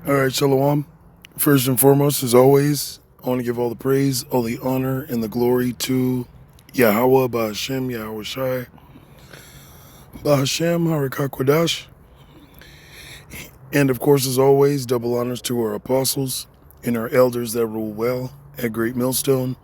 All right, Shalom. First and foremost, as always, I want to give all the praise, all the honor, and the glory to Yahweh, Ba'ashem, Yahweh Shai, Ba'ashem, Harakakwadash. And of course, as always, double honors to our apostles and our elders that rule well at Great Millstone.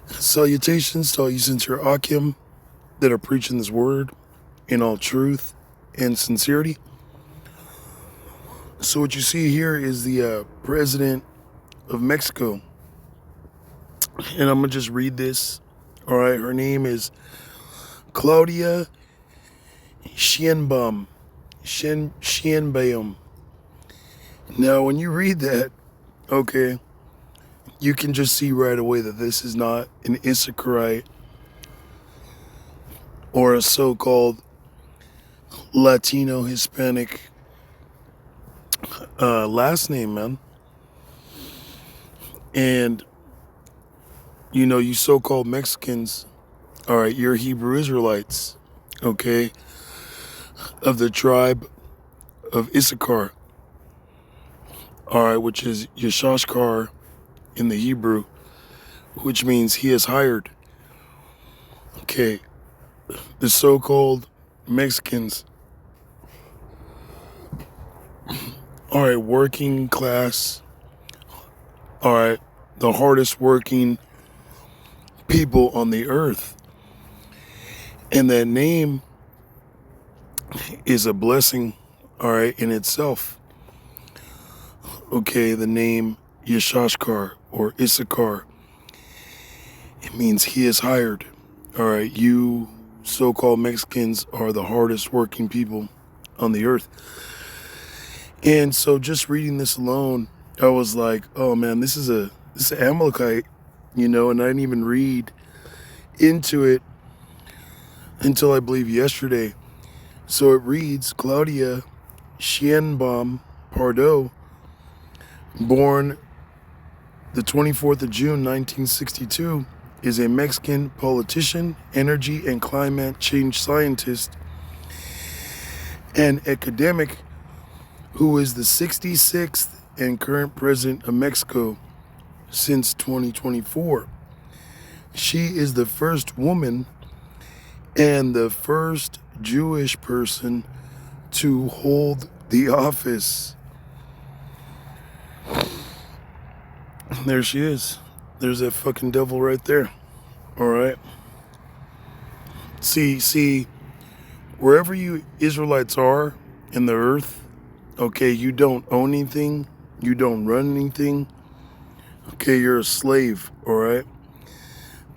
Salutations to all you sincere Akim that are preaching this word in all truth and sincerity. So what you see here is the president of Mexico. And I'm going to just read this. All right, her name is Claudia Sheinbaum. Sheinbaum. Now, when you read that, okay, you can just see right away that this is not an Issacharite or a so-called Latino Hispanic last name, man. And, you know, you so-called Mexicans, all right, you're Hebrew Israelites, okay, of the tribe of Issachar, all right, which is Yeshashkar in the Hebrew, which means he is hired. Okay, the so-called Mexicans, all right, working class, all right, the hardest working people on the earth. And that name is a blessing, all right, in itself. Okay, the name Yeshashkar or Issachar, it means he is hired. All right, you so-called Mexicans are the hardest working people on the earth. And so just reading this alone, I was like, oh man, this is an Amalekite, you know, and I didn't even read into it until I believe yesterday. So it reads, Claudia Sheinbaum Pardo, born the 24th of June, 1962, is a Mexican politician, energy and climate change scientist, and academic who is the 66th and current president of Mexico since 2024. She is the first woman and the first Jewish person to hold the office. There she is. There's that fucking devil right there. All right. See, wherever you Israelites are in the earth, okay, you don't own anything. You don't run anything. Okay, you're a slave, all right?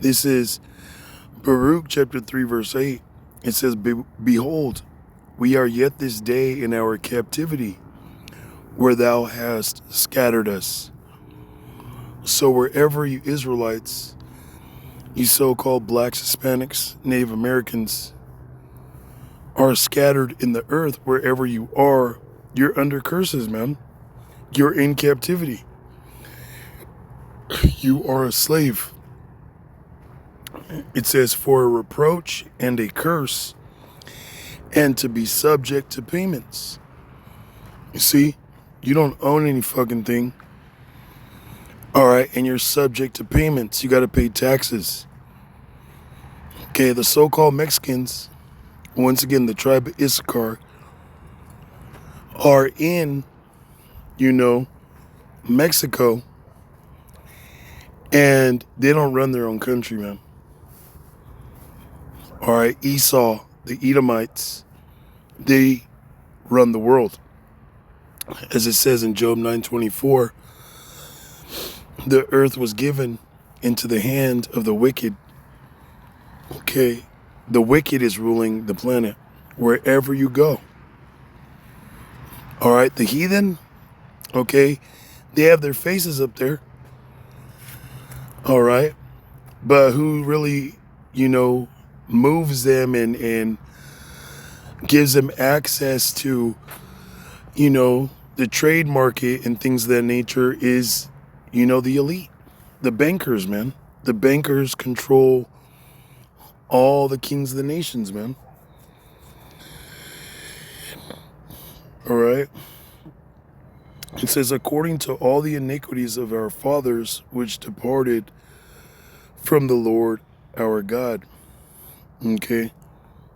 This is Baruch chapter 3, verse 8. It says, Behold, we are yet this day in our captivity, where thou hast scattered us. So wherever you Israelites, you so-called blacks, Hispanics, Native Americans, are scattered in the earth, wherever you are, you're under curses, man. You're in captivity. You are a slave. It says, for a reproach and a curse, and to be subject to payments. You see, you don't own any fucking thing. All right, and you're subject to payments. You got to pay taxes. Okay, the so-called Mexicans, once again, the tribe of Issachar, are in, you know, Mexico, and they don't run their own country, man. All right, Esau, the Edomites, they run the world. As it says in Job 9:24, the earth was given into the hand of the wicked. Okay, the wicked is ruling the planet wherever you go. All right, the heathen, okay, they have their faces up there. All right, but who really, you know, moves them and gives them access to, you know, the trade market and things of that nature is, you know, the elite, the bankers, man. The bankers control all the kings of the nations, man. All right. It says, according to all the iniquities of our fathers, which departed from the Lord our God. Okay?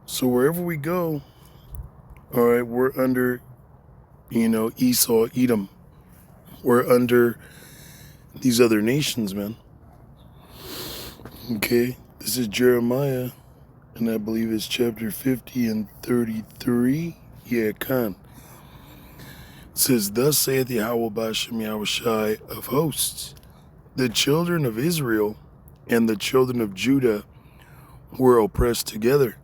So wherever we go, all right, we're under, Esau, Edom. We're under these other nations, man. Okay? This is Jeremiah, and I believe it's chapter 50 and 33. Yeah, Khan. It says, thus saith Yahweh Bashem Yahushai of hosts, the children of Israel and the children of Judah were oppressed together.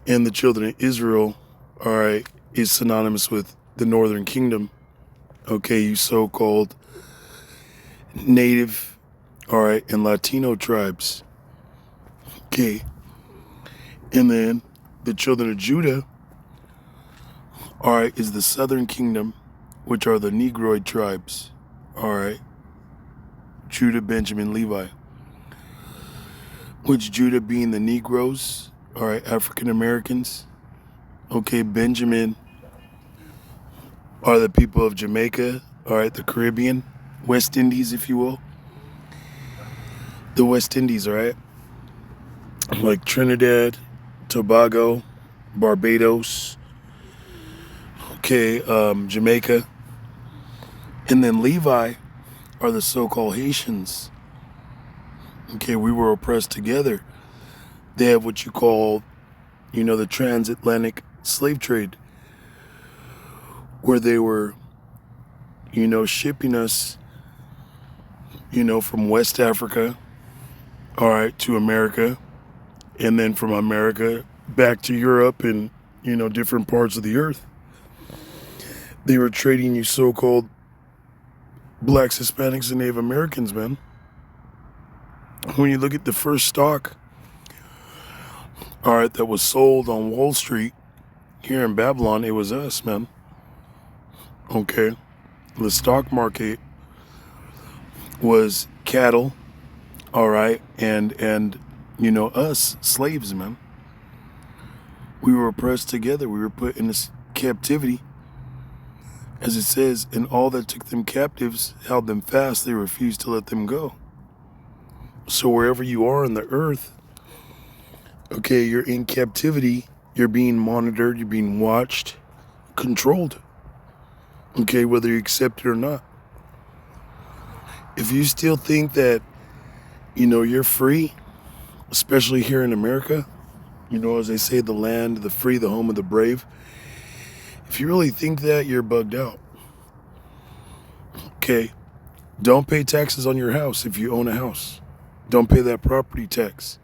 And the children of Israel, all right, is synonymous with the northern kingdom. Okay, you so-called native, all right, and Latino tribes. Okay. And then the children of Judah, all right, is the southern kingdom, which are the Negroid tribes. All right. Judah, Benjamin, Levi. Which Judah being the Negroes, all right, African Americans. Okay, Benjamin are the people of Jamaica, all right, the Caribbean, West Indies, if you will. The West Indies, all right? Like Trinidad, Tobago, Barbados, okay, Jamaica. And then Levi are the so-called Haitians. Okay, we were oppressed together. They have what you call, the transatlantic slave trade, where they were, shipping us, from West Africa, all right, to America, and then from America back to Europe and, different parts of the earth. They were trading you so-called blacks, Hispanics, and Native Americans, man. When you look at the first stock, all right, that was sold on Wall Street here in Babylon, it was us, man. Okay. The stock market was cattle, all right, and us, slaves, man. We were oppressed together. We were put in this captivity. As it says, and all that took them captives held them fast. They refused to let them go. So wherever you are on the earth, okay, you're in captivity. You're being monitored. You're being watched, controlled. Okay, whether you accept it or not. If you still think that, you're free, especially here in America, as they say, the land of the free, the home of the brave. If you really think that, you're bugged out. Okay, don't pay taxes on your house if you own a house. Don't pay that property tax.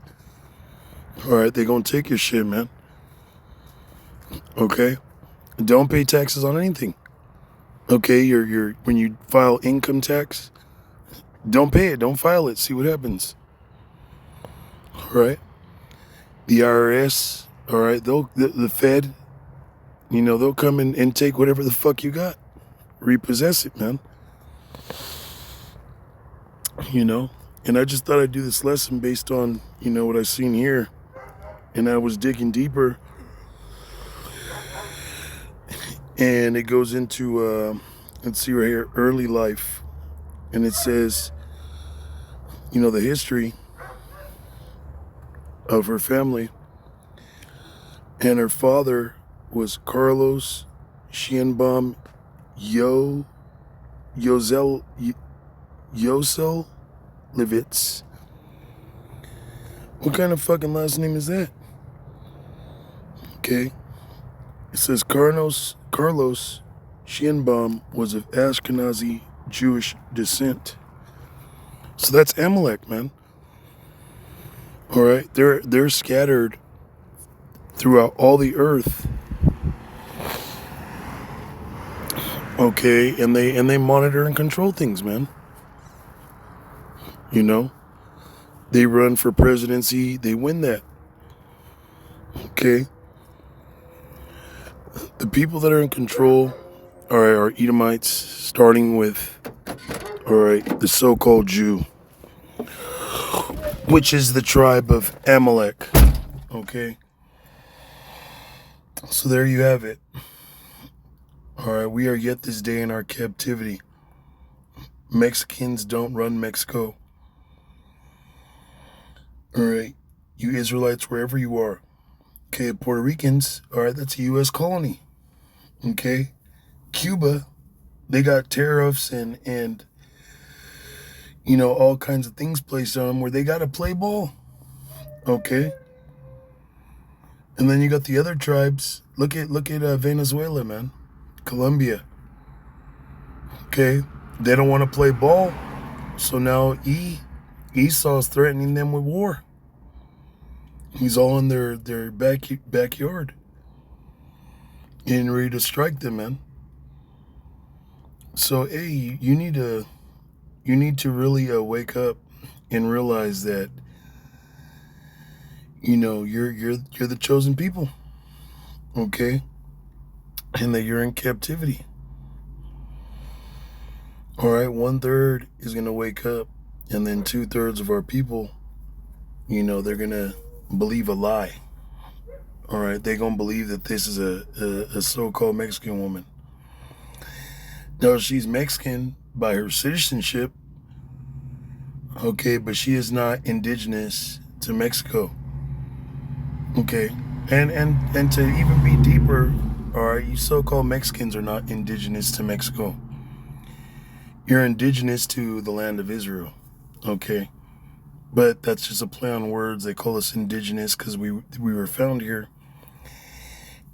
All right, they're going to take your shit, man. Okay? Don't pay taxes on anything. Okay, you're when you file income tax, don't pay it. Don't file it. See what happens. All right? The IRS, all right, the Fed, they'll come in and take whatever the fuck you got. Repossess it, man. And I just thought I'd do this lesson based on, what I've seen here. And I was digging deeper. And it goes into, let's see right here, early life. And it says, the history of her family. And her father was Carlos Schienbaum Yosel Levitz. What kind of fucking last name is that? Okay. It says Carlos Schienbaum was of Ashkenazi Jewish descent. So that's Amalek, man. All right, they're scattered throughout all the earth. Okay, and they monitor and control things, man. They run for presidency, they win that. Okay. The people that are in control are Edomites, starting with, all right, the so-called Jew, which is the tribe of Amalek. Okay. So there you have it. All right, we are yet this day in our captivity. Mexicans don't run Mexico. All right, you Israelites, wherever you are. Okay, Puerto Ricans, all right, that's a U.S. colony. Okay, Cuba, they got tariffs and all kinds of things placed on them where they got to play ball. Okay, and then you got the other tribes. Look at Venezuela, man, Colombia. Okay, they don't want to play ball, so now Esau's threatening them with war. He's all in their backyard, getting ready to strike them, man. So hey, you need to really wake up and realize that you're the chosen people, okay, and that you're in captivity. All right, 1/3 is gonna wake up, and then 2/3 of our people, they're gonna believe a lie. All right, they're gonna believe that this is a so-called Mexican woman. Now she's Mexican by her citizenship, okay, but she is not indigenous to Mexico. Okay, and to even be deeper, all right, you so-called Mexicans are not indigenous to Mexico. You're indigenous to the land of Israel, okay? But that's just a play on words. They call us indigenous because we were found here,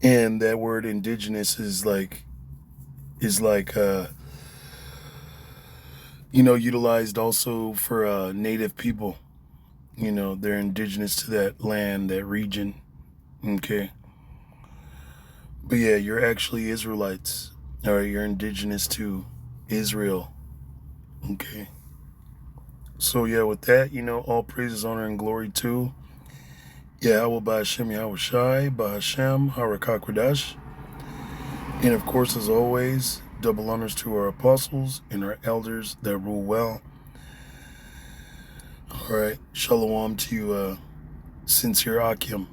and that word indigenous is like utilized also for native people. They're indigenous to that land, that region, okay? But yeah, you're actually Israelites. All right, you're indigenous to Israel. Okay. So yeah, with that, all praises, honor, and glory to Yahweh Ba'Hashem Yahweh Shai, Ba'Hashem Harakakwadash. And of course, as always, double honors to our apostles and our elders that rule well. All right, shalom to you, sincere Akim.